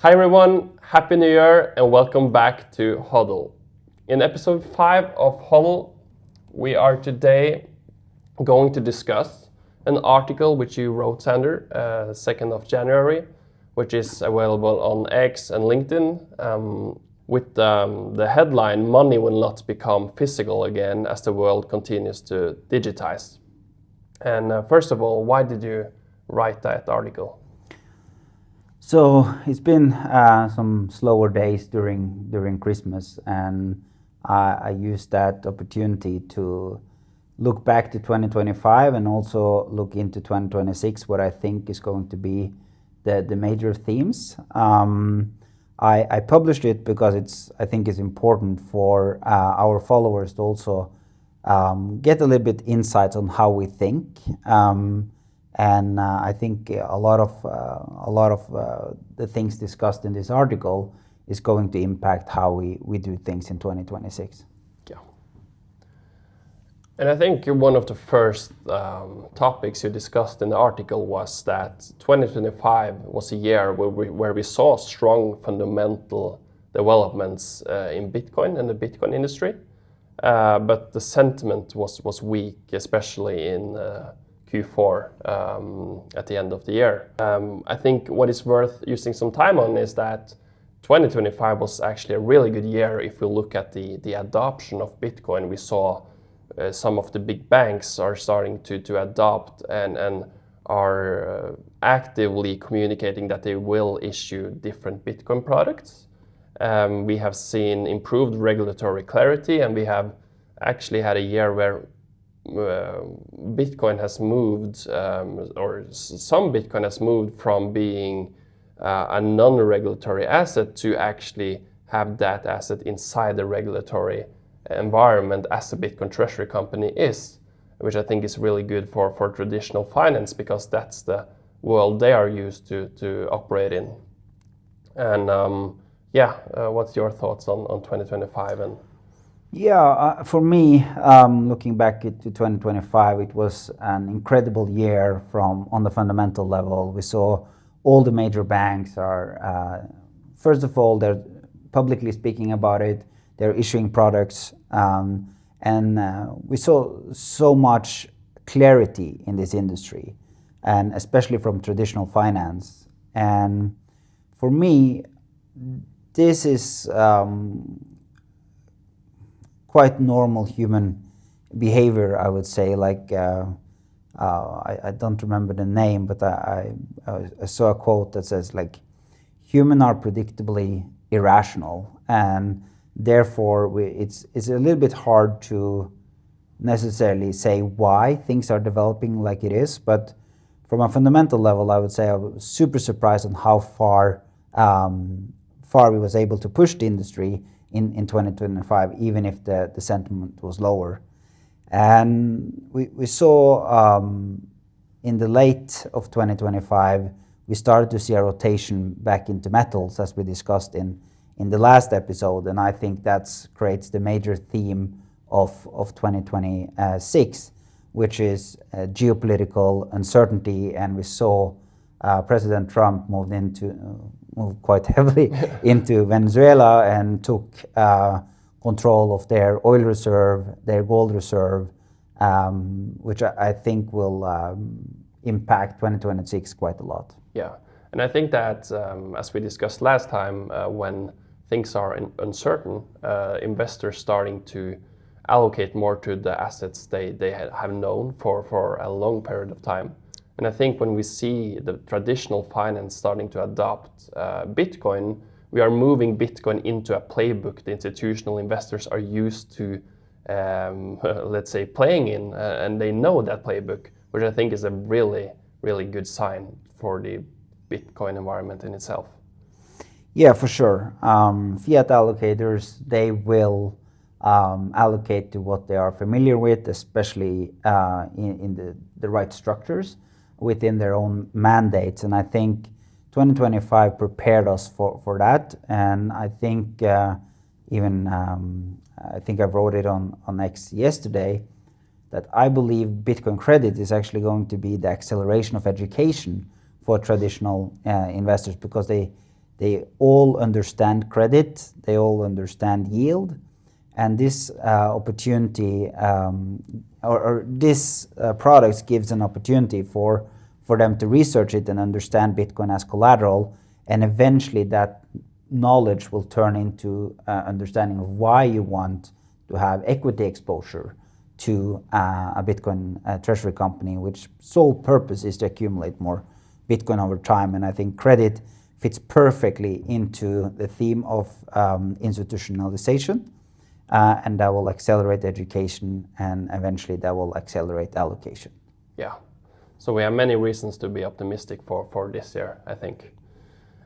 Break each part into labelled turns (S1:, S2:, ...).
S1: Hi everyone, Happy New Year and welcome back to Huddle. In episode 5 of Huddle, we are today going to discuss an article which you wrote, Sander, 2nd of January, which is available on X and LinkedIn, with the headline, "Money will not become physical again as the world continues to digitize." And first of all, why did you write that article?
S2: So it's been some slower days during Christmas, and I used that opportunity to look back to 2025 and also look into 2026, what I think is going to be the major themes. I published it because I think it's important for our followers to also get a little bit insights on how we think. And I think a lot of the things discussed in this article is going to impact how we do things in 2026.
S1: Yeah. And I think one of the first topics you discussed in the article was that 2025 was a year where we saw strong fundamental developments in Bitcoin and the Bitcoin industry, but the sentiment was weak, especially in Q4 at the end of the year. I think what is worth using some time on is that 2025 was actually a really good year if we look at the adoption of Bitcoin. We saw some of the big banks are starting to adopt and are actively communicating that they will issue different Bitcoin products. We have seen improved regulatory clarity, and we have actually had a year where Bitcoin has moved, or some Bitcoin has moved from being a non-regulatory asset to actually have that asset inside the regulatory environment as a Bitcoin Treasury Company is, which I think is really good for traditional finance, because that's the world they are used to operate in. And what's your thoughts on 2025? And
S2: for me, looking back to 2025, it was an incredible year on the fundamental level. We saw all the major banks are, first of all, they're publicly speaking about it, they're issuing products, and we saw so much clarity in this industry, and especially from traditional finance. And for me, this is quite normal human behavior, I would say. Like I don't remember the name, but I saw a quote that says, like, humans are predictably irrational, and therefore it's a little bit hard to necessarily say why things are developing like it is. But from a fundamental level, I would say I was super surprised on how far we was able to push the industry in 2025, even if the sentiment was lower. And we saw in the late of 2025, we started to see a rotation back into metals, as we discussed in the last episode. And I think that creates the major theme of 2026, which is geopolitical uncertainty. And we saw President Trump moved quite heavily into Venezuela and took control of their oil reserve, their gold reserve, which I think will impact 2026 quite a lot.
S1: Yeah, and I think that as we discussed last time, when things are uncertain, investors starting to allocate more to the assets they have known for a long period of time. And I think when we see the traditional finance starting to adopt Bitcoin, we are moving Bitcoin into a playbook the institutional investors are used to, let's say, playing in, and they know that playbook, which I think is a really, really good sign for the Bitcoin environment in itself.
S2: Yeah, for sure. Fiat allocators, they will allocate to what they are familiar with, especially in the right structures within their own mandates. And I think 2025 prepared us for that. And I think I wrote it on X yesterday, that I believe Bitcoin credit is actually going to be the acceleration of education for traditional investors, because they They all understand credit, they all understand yield, and this opportunity or this product gives an opportunity for them to research it and understand Bitcoin as collateral, and eventually that knowledge will turn into understanding of why you want to have equity exposure to a Bitcoin treasury company, which sole purpose is to accumulate more Bitcoin over time. And I think credit fits perfectly into the theme of institutionalization, and that will accelerate education, and eventually that will accelerate allocation.
S1: Yeah, so we have many reasons to be optimistic for this year, I think.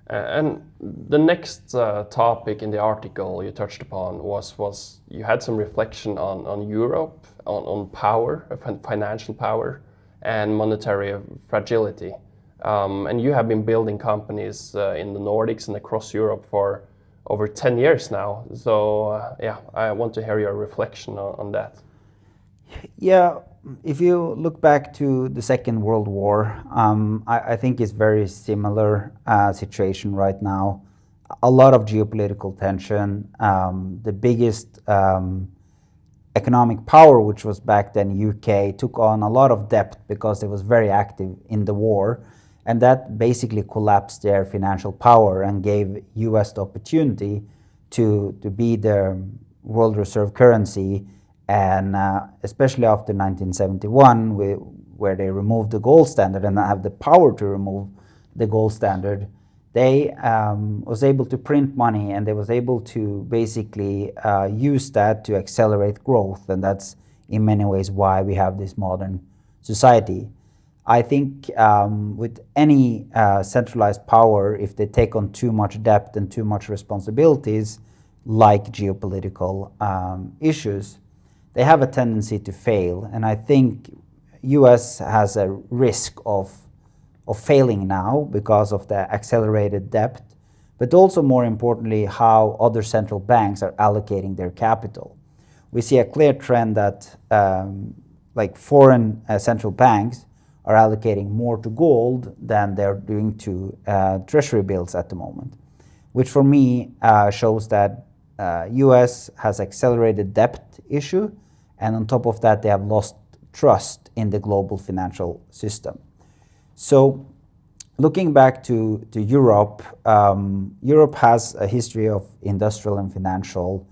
S1: And the next topic in the article you touched upon was you had some reflection on Europe, on power, financial power, and monetary fragility. And you have been building companies in the Nordics and across Europe for over 10 years now. So yeah, I want to hear your reflection on that.
S2: Yeah, if you look back to the Second World War, I think it's very similar situation right now. A lot of geopolitical tension. The biggest economic power, which was back then UK, took on a lot of debt because it was very active in the war. And that basically collapsed their financial power and gave US the opportunity to be the world reserve currency. And especially after 1971, where they removed the gold standard and have the power to remove the gold standard, they was able to print money, and they was able to basically use that to accelerate growth. And that's in many ways why we have this modern society. I think with any centralized power, if they take on too much debt and too much responsibilities, like geopolitical issues, they have a tendency to fail. And I think US has a risk of failing now because of the accelerated debt, but also more importantly, how other central banks are allocating their capital. We see a clear trend that like foreign central banks are allocating more to gold than they're doing to treasury bills at the moment, which for me shows that US has accelerated debt issue, and on top of that, they have lost trust in the global financial system. So looking back to Europe, Europe has a history of industrial and financial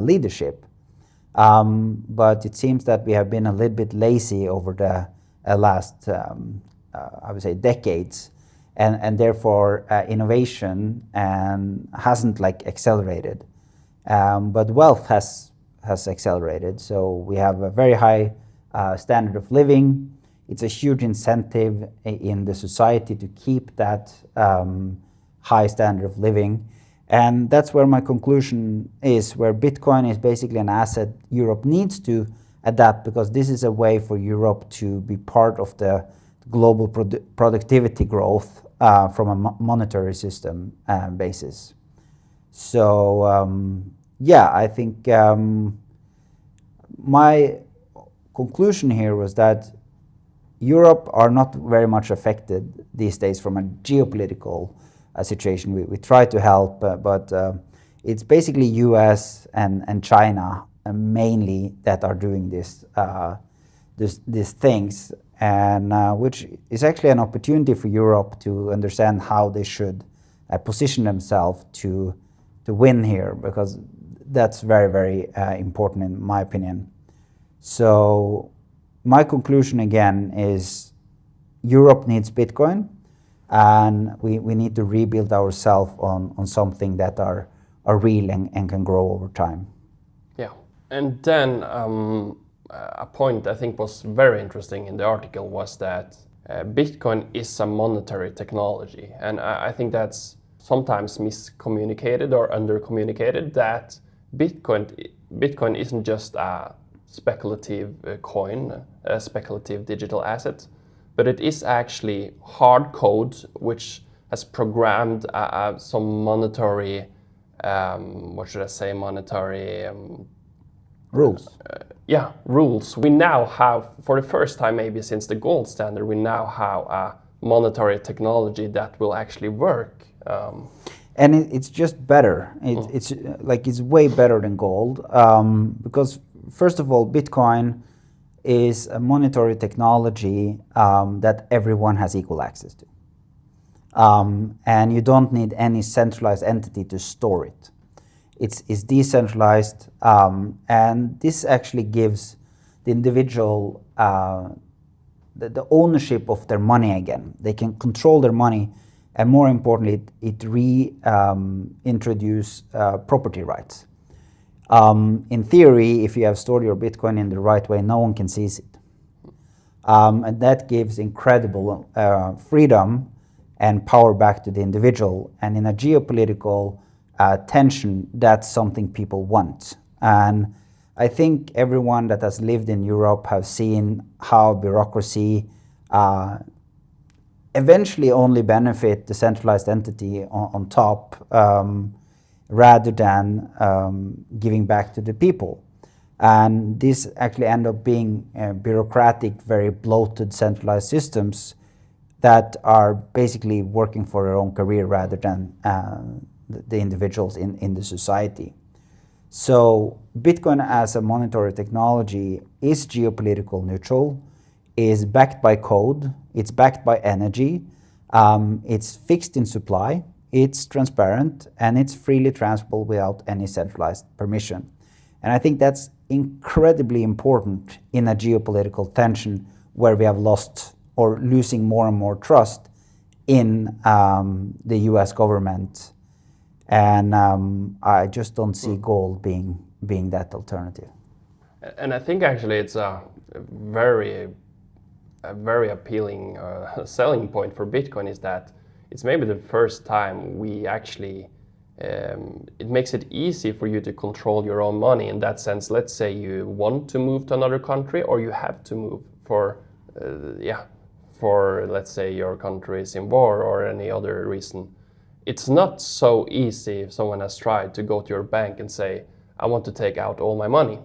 S2: leadership. But it seems that we have been a little bit lazy over the last, I would say, decades, and therefore innovation hasn't like accelerated. But wealth has accelerated. So we have a very high standard of living. It's a huge incentive in the society to keep that high standard of living. And that's where my conclusion is, where Bitcoin is basically an asset Europe needs to adapt, because this is a way for Europe to be part of the global productivity growth from a monetary system basis. So yeah, I think my conclusion here was that Europe are not very much affected these days from a geopolitical situation. We try to help, but it's basically US and China mainly that are doing these things, and which is actually an opportunity for Europe to understand how they should position themselves to win here, because that's very, very important in my opinion. So my conclusion again is Europe needs Bitcoin, and we need to rebuild ourselves on something that are real and can grow over time.
S1: Yeah, and then a point I think was very interesting in the article was that Bitcoin is a monetary technology, and I think that's sometimes miscommunicated or undercommunicated, that Bitcoin isn't just a speculative coin, a speculative digital asset, but it is actually hard code which has programmed some monetary, what should I say, monetary
S2: rules.
S1: Yeah, rules. We now have, for the first time maybe since the gold standard, we now have a monetary technology that will actually work.
S2: and it's just better. It's like it's way better than gold, because first of all, Bitcoin is a monetary technology that everyone has equal access to, and you don't need any centralized entity to store it. It's decentralized, and this actually gives the individual the ownership of their money again. They can control their money, and more importantly, it reintroduces property rights. In theory, if you have stored your Bitcoin in the right way, no one can seize it. And that gives incredible freedom and power back to the individual. And in a geopolitical tension, that's something people want. And I think everyone that has lived in Europe have seen how bureaucracy eventually only benefit the centralized entity on top, rather than giving back to the people. And this actually end up being bureaucratic, very bloated, centralized systems that are basically working for their own career rather than the individuals in the society. So Bitcoin as a monetary technology is geopolitical neutral, is backed by code, it's backed by energy, it's fixed in supply, it's transparent, and it's freely transferable without any centralized permission. And I think that's incredibly important in a geopolitical tension where we have lost or losing more and more trust in the US government. And I just don't see gold being that alternative.
S1: And I think actually it's a very appealing selling point for Bitcoin is that it's maybe the first time we actually, it makes it easy for you to control your own money in that sense. Let's say you want to move to another country or you have to move for let's say your country is in war or any other reason. It's not so easy if someone has tried to go to your bank and say, I want to take out all my money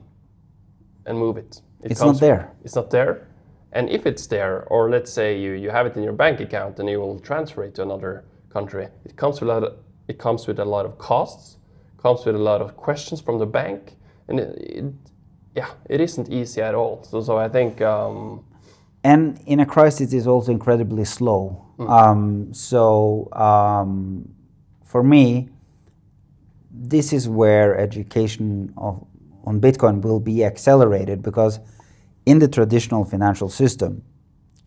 S1: and move it.
S2: It's not there.
S1: It's not there. And if it's there, or let's say you have it in your bank account and you will transfer it to another country, it comes with a lot of costs, comes with a lot of questions from the bank, and it isn't easy at all. So I think.
S2: And in a crisis, it's also incredibly slow. For me, this is where education on Bitcoin will be accelerated, because in the traditional financial system,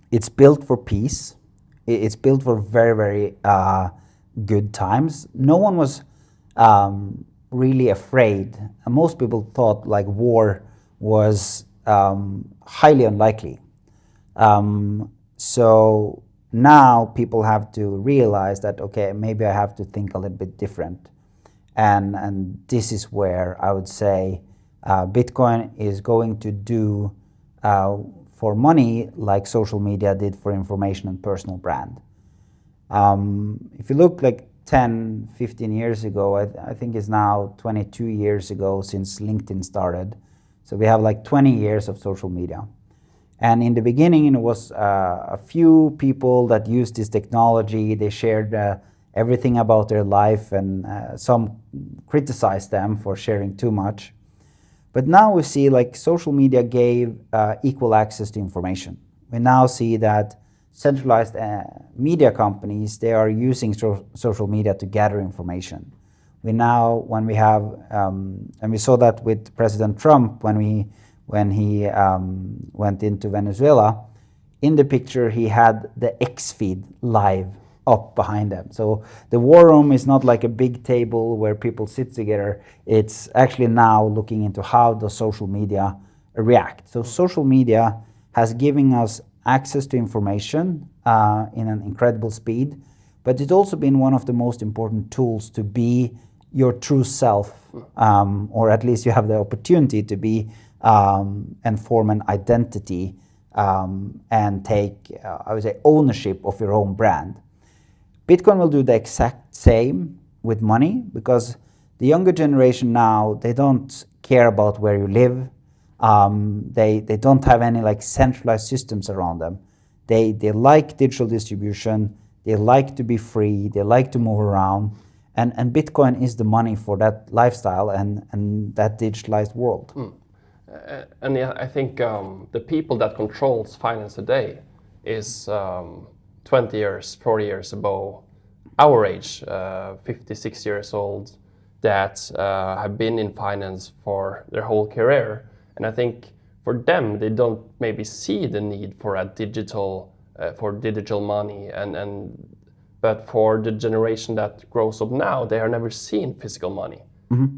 S2: it's built for peace. It's built for very, very good times. No one was really afraid. Most people thought like war was highly unlikely. So now people have to realize that, okay, maybe I have to think a little bit different. And this is where I would say Bitcoin is going to do for money like social media did for information and personal brand. If you look like 10, 15 years ago, I think it's now 22 years ago since LinkedIn started. So we have like 20 years of social media. And in the beginning, it was a few people that used this technology. They shared everything about their life, and some criticized them for sharing too much. But now we see like social media gave equal access to information. We now see that centralized media companies, they are using social media to gather information. We now, when we have, and we saw that with President Trump when he went into Venezuela, in the picture he had the X feed live up behind them. So the war room is not like a big table where people sit together. It's actually now looking into how does social media react. So social media has given us access to information in an incredible speed, but it's also been one of the most important tools to be your true self, or at least you have the opportunity to be and form an identity and take, I would say, ownership of your own brand. Bitcoin will do the exact same with money, because the younger generation now, they don't care about where you live. They don't have any like centralized systems around them. They like digital distribution. They like to be free. They like to move around. and Bitcoin is the money for that lifestyle and that digitalized world.
S1: And yeah, I think the people that controls finance today is 20 years, 40 years above our age, 56 years old, that have been in finance for their whole career. And I think for them, they don't maybe see the need for a digital money, but for the generation that grows up now, they are never seen physical money.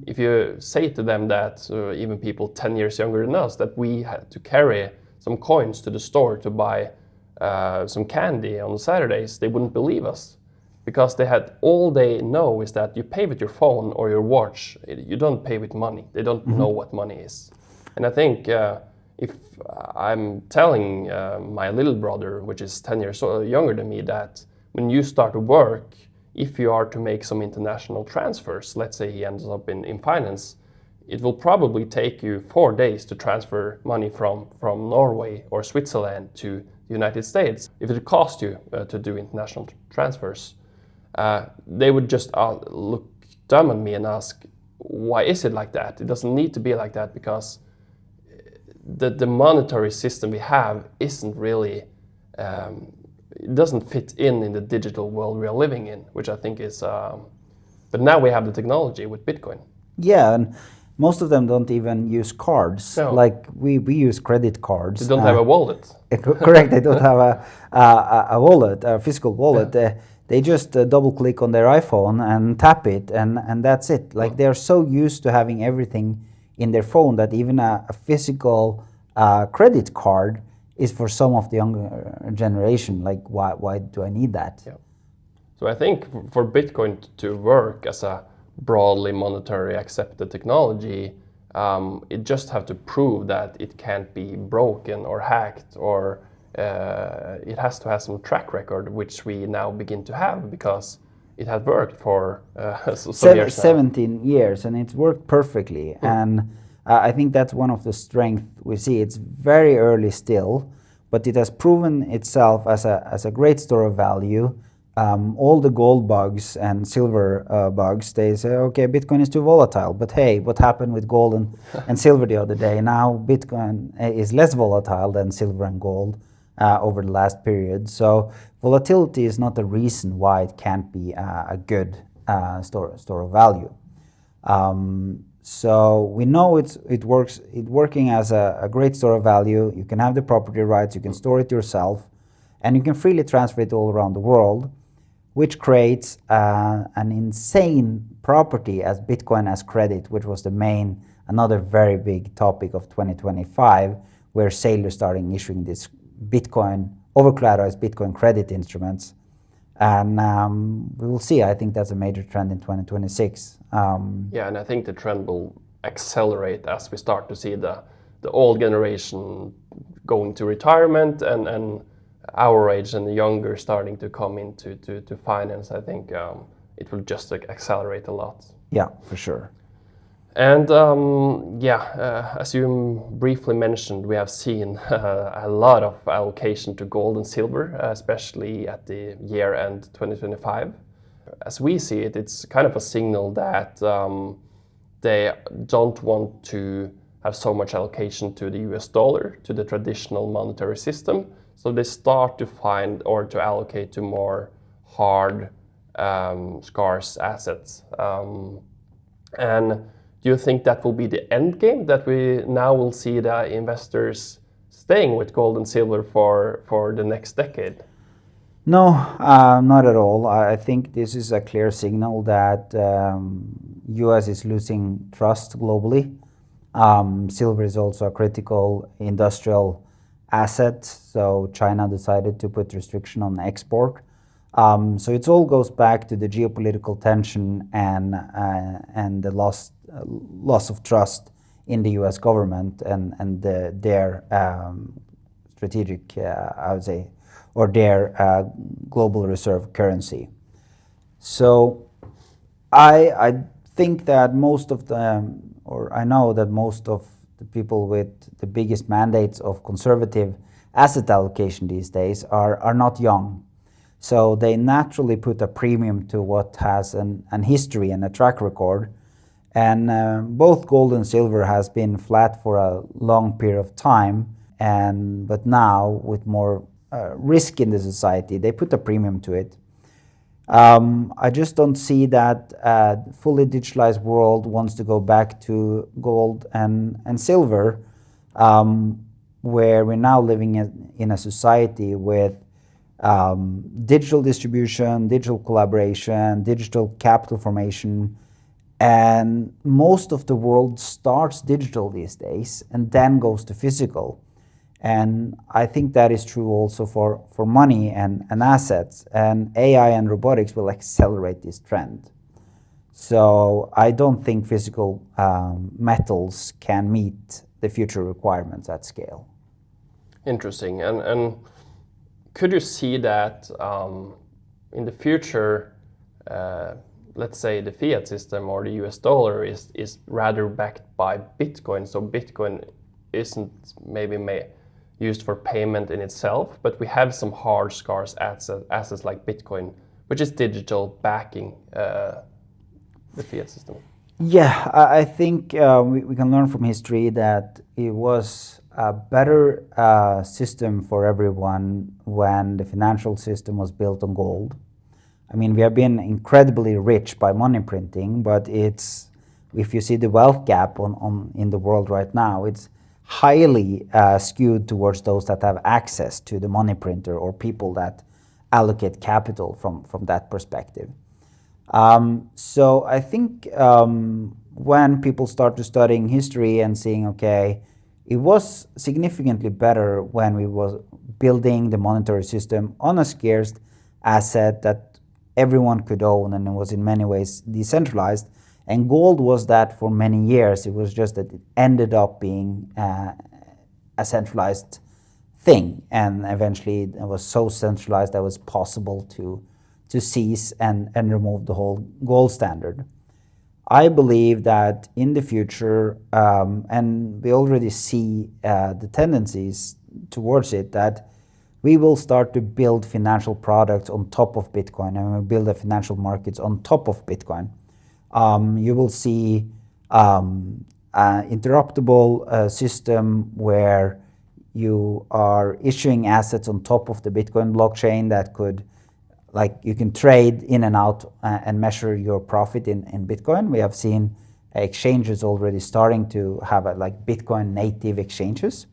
S1: If you say to them that, even people 10 years younger than us, that we had to carry some coins to the store to buy some candy on Saturdays, they wouldn't believe us, because all they know is that you pay with your phone or your watch. You don't pay with money. They don't know what money is. And I think if I'm telling my little brother, which is 10 years younger than me, that when you start to work, if you are to make some international transfers, let's say he ends up in finance, it will probably take you 4 days to transfer money from Norway or Switzerland to the United States. If it costs you to do international transfers, they would just look dumb at me and ask, why is it like that? It doesn't need to be like that, because the monetary system we have isn't really, it doesn't fit in the digital world we are living in, which I think is, but now we have the technology with Bitcoin.
S2: Yeah, and most of them don't even use cards.
S1: No.
S2: Like we use credit cards.
S1: They don't have a wallet.
S2: Correct, they don't have a wallet, a physical wallet. Yeah. They just double click on their iPhone and tap it, and that's it. Like they're so used to having everything in their phone that even a physical credit card is for some of the younger generation. Like, why do I need that?
S1: Yeah. So I think for Bitcoin to work as a broadly monetary accepted technology, it just have to prove that it can't be broken or hacked, or it has to have some track record, which we now begin to have, because it has worked for some years now.
S2: 17 years, and it's worked perfectly. And I think that's one of the strengths we see. It's very early still, but it has proven itself as a great store of value. All the gold bugs and silver bugs, they say, okay, Bitcoin is too volatile. But hey, what happened with gold and silver the other day? Now Bitcoin is less volatile than silver and gold over the last period. So volatility is not the reason why it can't be a good store of value. So we know it working as a great store of value. You can have the property rights, you can store it yourself, and you can freely transfer it all around the world, which creates an insane property as Bitcoin as credit, which was another very big topic of 2025, where sailors started issuing this over-collateralized Bitcoin credit instruments. And we will see. I think that's a major trend in 2026.
S1: Yeah, and I think the trend will accelerate as we start to see the old generation going to retirement, and our age and the younger starting to come into to finance. I think it will just accelerate a lot.
S2: Yeah, for sure.
S1: And as you briefly mentioned, we have seen a lot of allocation to gold and silver, especially at the year end 2025. As we see it, it's kind of a signal that they don't want to have so much allocation to the US dollar, to the traditional monetary system. So they start to find or to allocate to more hard, scarce assets. And do you think that will be the end game, that we now will see the investors staying with gold and silver for the next decade?
S2: No, not at all. I think this is a clear signal that US is losing trust globally. Silver is also a critical industrial asset, so China decided to put restriction on export. So it all goes back to the geopolitical tension and the loss of trust in the U.S. government and their strategic, I would say, or their global reserve currency. So I think that I know that most of the people with the biggest mandates of conservative asset allocation these days are not young. So they naturally put a premium to what has an history and a track record. And both gold and silver has been flat for a long period of time. But now with more risk in the society, they put a premium to it. I just don't see that a fully digitalized world wants to go back to gold and silver, where we're now living in a society with digital distribution, digital collaboration, digital capital formation, and most of the world starts digital these days and then goes to physical. And I think that is true also for money and assets. And AI and robotics will accelerate this trend. So I don't think physical metals can meet the future requirements at scale.
S1: Interesting. And could you see that in the future, let's say the fiat system or the US dollar is rather backed by Bitcoin, so Bitcoin isn't maybe used for payment in itself, but we have some hard, scarce assets like Bitcoin, which is digital backing the fiat system.
S2: Yeah, I think we can learn from history that it was a better system for everyone when the financial system was built on gold. I mean, we have been incredibly rich by money printing, but if you see the wealth gap in the world right now, it's highly skewed towards those that have access to the money printer or people that allocate capital from that perspective. So I think when people start to studying history and seeing, okay, it was significantly better when we were building the monetary system on a scarce asset that everyone could own, and it was in many ways decentralized. And gold was that for many years. It was just that it ended up being a centralized thing, and eventually it was so centralized that it was possible to seize and remove the whole gold standard. I believe that in the future, and we already see the tendencies towards it, that we will start to build financial products on top of Bitcoin, and we'll build the financial markets on top of Bitcoin. You will see an interruptible system where you are issuing assets on top of the Bitcoin blockchain that could, like, you can trade in and out and measure your profit in Bitcoin. We have seen exchanges already starting to have like Bitcoin native exchanges.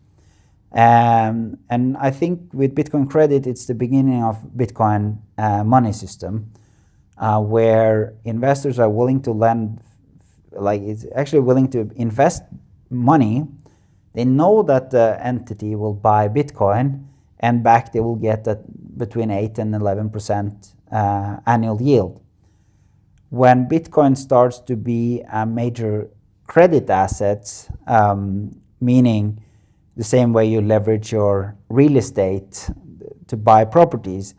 S2: And I think with Bitcoin credit, it's the beginning of Bitcoin money system, where investors are willing to lend, like it's actually willing to invest money. They know that the entity will buy Bitcoin, and back they will get that between 8 and 11% annual yield. When Bitcoin starts to be a major credit asset, meaning the same way you leverage your real estate to buy properties,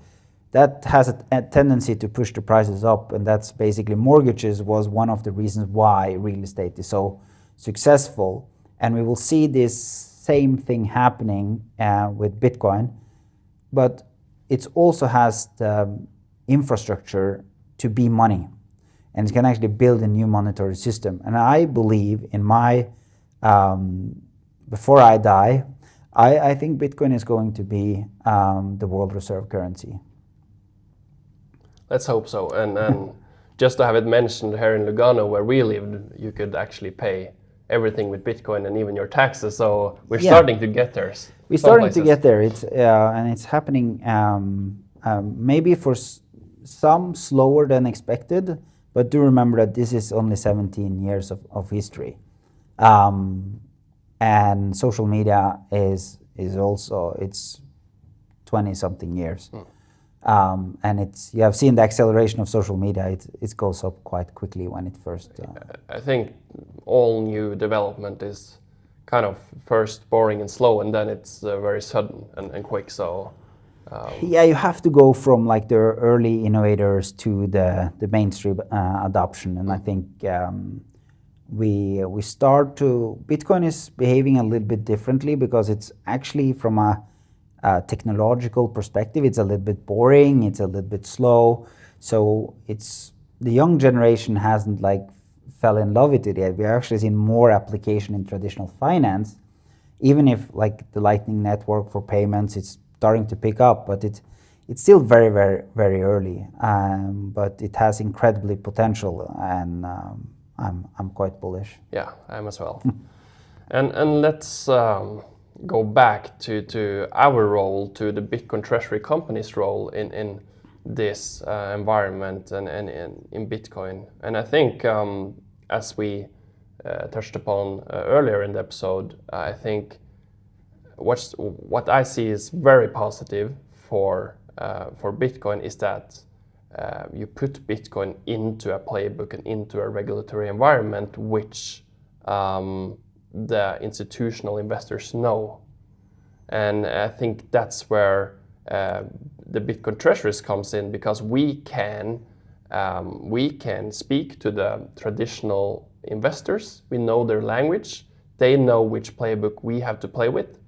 S2: that has a tendency to push the prices up, and that's basically mortgages was one of the reasons why real estate is so successful. And we will see this same thing happening with Bitcoin, but it also has the infrastructure to be money, and it can actually build a new monetary system. And I believe in my, before I die, I think Bitcoin is going to be the world reserve currency.
S1: Let's hope so. And just to have it mentioned, here in Lugano, where we lived, you could actually pay everything with Bitcoin and even your taxes. So we're starting to get there.
S2: We're starting to get there. It's and it's happening maybe for some slower than expected, but do remember that this is only 17 years of history. And social media is also, it's 20 something years. And you have seen the acceleration of social media. It goes up quite quickly when it first.
S1: I think all new development is kind of first boring and slow, and then it's very sudden and quick. So
S2: yeah, you have to go from like the early innovators to the mainstream adoption, and I think we start to, Bitcoin is behaving a little bit differently because it's actually from a technological perspective, it's a little bit boring, it's a little bit slow. So it's the young generation hasn't like fell in love with it yet. We're actually seeing more application in traditional finance, even if like the Lightning Network for payments, it's starting to pick up, but it's still very, very, very early. But it has incredibly potential, and I'm quite bullish.
S1: Yeah, I am as well. And let's go back to our role, to the Bitcoin Treasury Companies' role in this environment and in Bitcoin. And I think, as we touched upon earlier in the episode, I think what I see is very positive for Bitcoin is that you put Bitcoin into a playbook and into a regulatory environment which the institutional investors know. And I think that's where the Bitcoin treasuries comes in, because we can speak to the traditional investors. We know their language. They know which playbook we have to play with.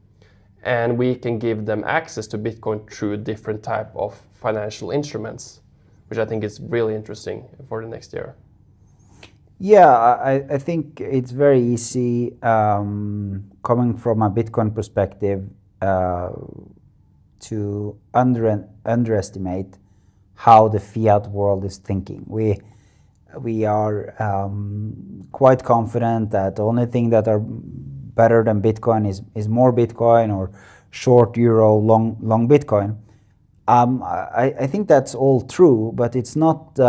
S1: And we can give them access to Bitcoin through different type of financial instruments, which I think is really interesting for the next year.
S2: Yeah, I think it's very easy, coming from a Bitcoin perspective, to underestimate how the fiat world is thinking. We are quite confident that the only thing that are better than Bitcoin is more Bitcoin, or short euro, long Bitcoin. I think that's all true, but it's not.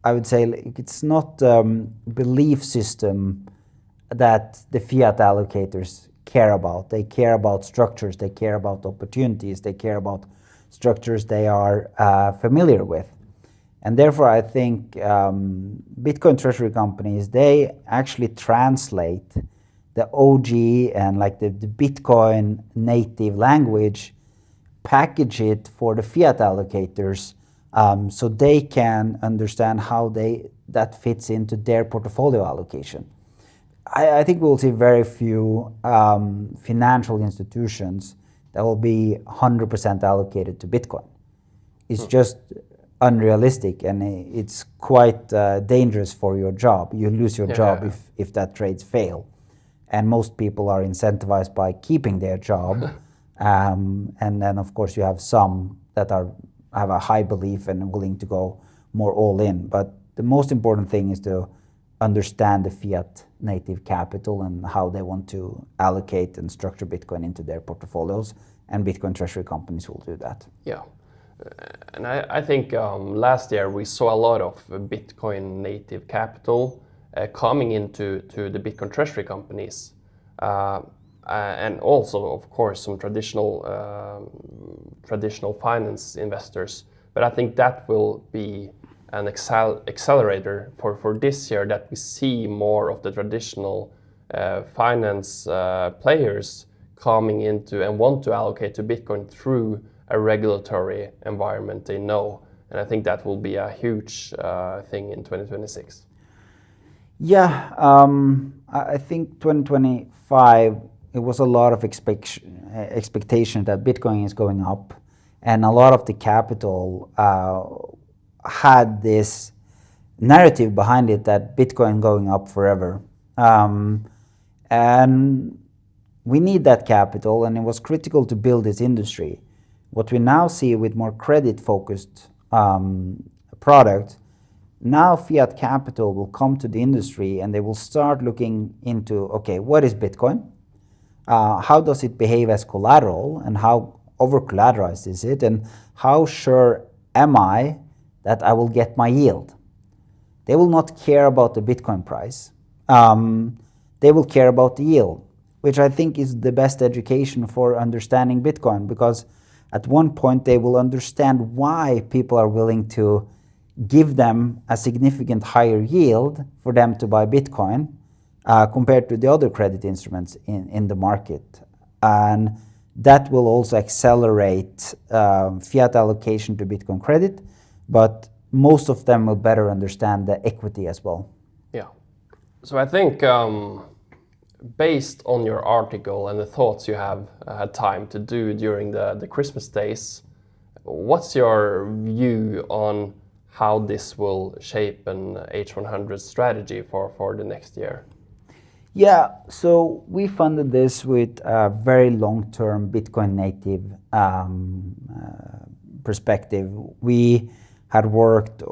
S2: I would say it's not belief system that the fiat allocators care about. They care about structures. They care about opportunities. They care about structures they are familiar with. And therefore, I think Bitcoin Treasury Companies, they actually translate the OG and like the Bitcoin native language, package it for the fiat allocators, so they can understand how that fits into their portfolio allocation. I think we'll see very few financial institutions that will be 100% allocated to Bitcoin. It's just unrealistic, and it's quite dangerous for your job. You lose your job if that trades fail. And most people are incentivized by keeping their job. And then, of course, you have some that have a high belief and willing to go more all in. But the most important thing is to understand the fiat native capital and how they want to allocate and structure Bitcoin into their portfolios. And Bitcoin Treasury Companies will do that.
S1: Yeah. And I think last year we saw a lot of Bitcoin native capital coming into the Bitcoin Treasury Companies. And also, of course, some traditional finance investors. But I think that will be an accelerator for this year, that we see more of the traditional finance players coming into and want to allocate to Bitcoin through a regulatory environment they know. And I think that will be a huge thing in 2026.
S2: Yeah, I think 2025, it was a lot of expectation that Bitcoin is going up, and a lot of the capital had this narrative behind it that Bitcoin going up forever. And we need that capital, and it was critical to build this industry. What we now see with more credit-focused products, now fiat capital will come to the industry and they will start looking into, okay, what is Bitcoin? How does it behave as collateral, and how over-collateralized is it? And how sure am I that I will get my yield? They will not care about the Bitcoin price. They will care about the yield, which I think is the best education for understanding Bitcoin, because at one point they will understand why people are willing to give them a significant higher yield for them to buy Bitcoin compared to the other credit instruments in the market. And that will also accelerate fiat allocation to Bitcoin credit, but most of them will better understand the equity as well.
S1: Yeah. So I think based on your article and the thoughts you have had time to do during the Christmas days, what's your view on how this will shape an H100 strategy for the next year?
S2: Yeah, so we funded this with a very long-term Bitcoin native perspective. We had worked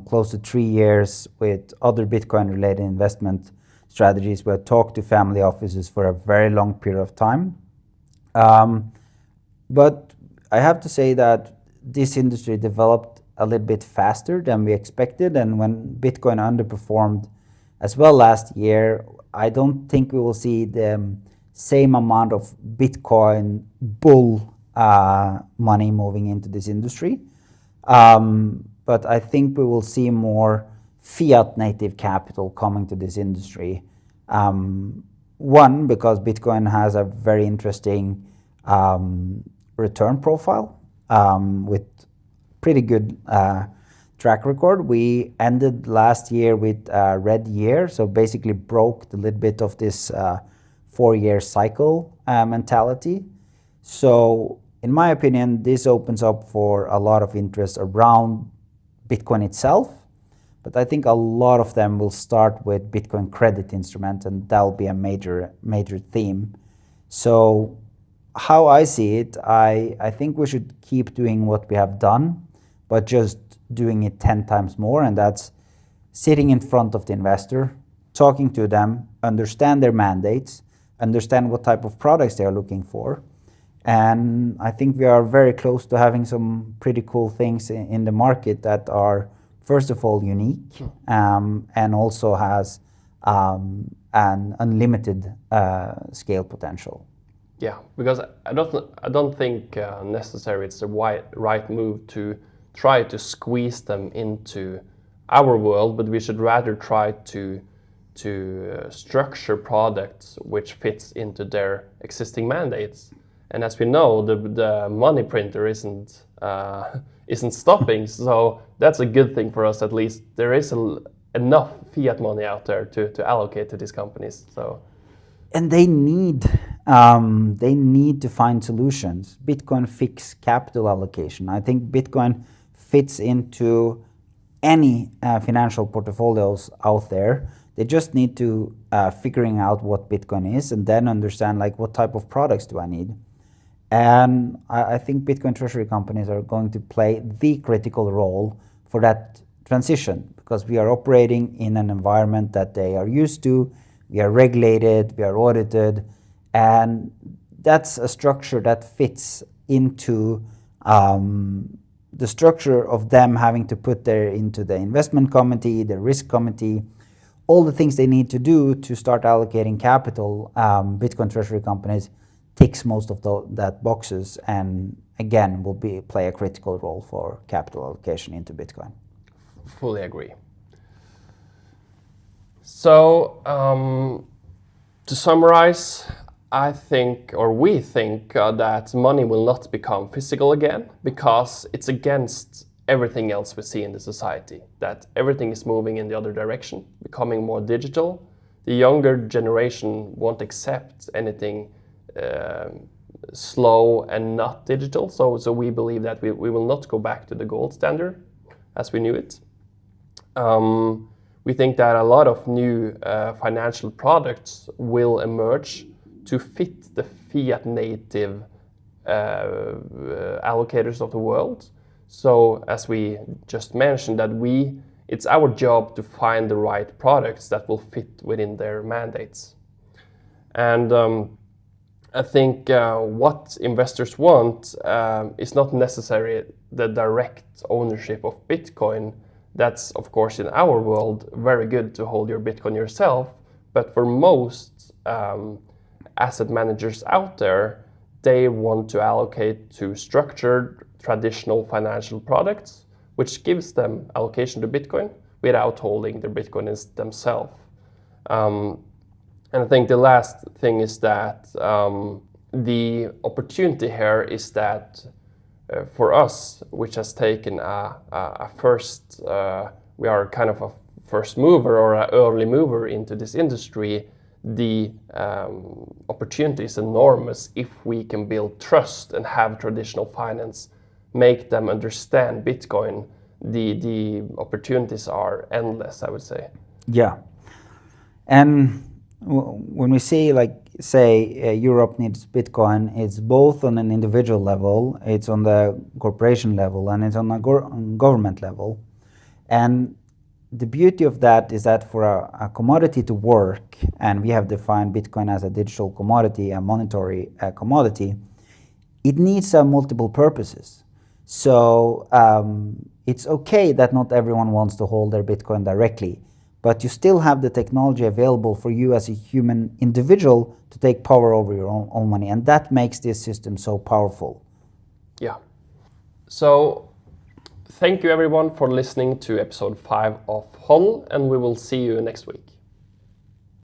S2: close to 3 years with other Bitcoin-related investment strategies. We had talked to family offices for a very long period of time. But I have to say that this industry developed a little bit faster than we expected, and when Bitcoin underperformed as well last year, I don't think we will see the same amount of Bitcoin bull money moving into this industry. But I think we will see more fiat native capital coming to this industry. One, because Bitcoin has a very interesting return profile with pretty good track record. We ended last year with a red year, so basically broke a little bit of this 4-year cycle mentality. So in my opinion, this opens up for a lot of interest around Bitcoin itself, but I think a lot of them will start with Bitcoin credit instrument, and that'll be a major theme. So how I see it, I think we should keep doing what we have done, but just doing it 10 times more, and that's sitting in front of the investor, talking to them, understand their mandates, understand what type of products they are looking for. And I think we are very close to having some pretty cool things in the market that are, first of all, unique, and also has an unlimited scale potential.
S1: Yeah, because I don't think necessarily it's the right move to try to squeeze them into our world, but we should rather try to structure products which fits into their existing mandates. And as we know, the money printer isn't stopping, so that's a good thing for us. At least there is enough fiat money out there to allocate to these companies. So,
S2: and they need to find solutions. Bitcoin fix capital allocation. I think Bitcoin fits into any financial portfolios out there. They just need to figuring out what Bitcoin is, and then understand like what type of products do I need. And I think Bitcoin Treasury Companies are going to play the critical role for that transition, because we are operating in an environment that they are used to. We are regulated, we are audited, and that's a structure that fits into the structure of them having to put into the investment committee, the risk committee, all the things they need to do to start allocating capital. Bitcoin Treasury Companies ticks most of that boxes, and again will play a critical role for capital allocation into Bitcoin.
S1: Fully agree. So to summarize, I think, or we think, that money will not become physical again, because it's against everything else we see in the society, that everything is moving in the other direction, becoming more digital. The younger generation won't accept anything slow and not digital, so we believe that we will not go back to the gold standard as we knew it. We think that a lot of new financial products will emerge to fit the fiat-native allocators of the world. So as we just mentioned, that it's our job to find the right products that will fit within their mandates. And I think what investors want is not necessarily the direct ownership of Bitcoin. That's, of course, in our world, very good to hold your Bitcoin yourself. But for most asset managers out there, they want to allocate to structured, traditional financial products, which gives them allocation to Bitcoin without holding their Bitcoin themselves. And I think the last thing is that the opportunity here is that for us, which has taken a first, we are kind of a first mover or an early mover into this industry, the opportunity is enormous if we can build trust and have traditional finance make them understand Bitcoin. The opportunities are endless, I would say.
S2: Yeah. And when we see, like, say, Europe needs Bitcoin, it's both on an individual level, it's on the corporation level, and it's on a government level. And the beauty of that is that for a commodity to work, and we have defined Bitcoin as a digital commodity, a monetary commodity, it needs multiple purposes. So it's okay that not everyone wants to hold their Bitcoin directly, but you still have the technology available for you as a human individual to take power over your own money. And that makes this system so powerful.
S1: Yeah. So thank you everyone for listening to episode 5 of HODL, and we will see you next week.